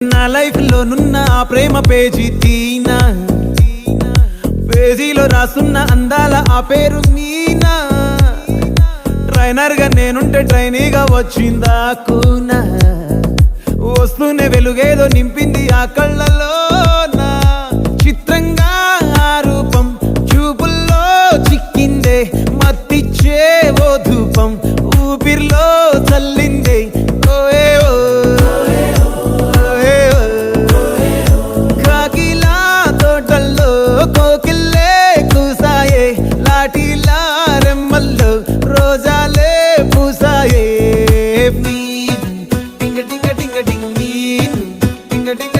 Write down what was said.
నా లైఫ్ లో నున్న ఆ ప్రేమ పేజీ తీనా, పేజీలో రాసున్న అందాల ఆ పేరు మీనా. ట్రైనర్ గా నేనుంటే ట్రైనీగా వచ్చిందా కూనా, వస్తూనే వెలుగేదో నింపింది ఆ కళ్ళలో. చిత్రంగా ఆ రూపం చూపుల్లో చిక్కిందే, మత్తిచ్చే ఓ ధూపం ఊపిరిలో చల్లిందే. కాకిలా తోటల్లో కోకిల్లే కూసాయే, లాఠీలా రెమ్మల్లో రోజాలే పూసాయే. టింగ టింగ టింగ టింగ టింగ టింగ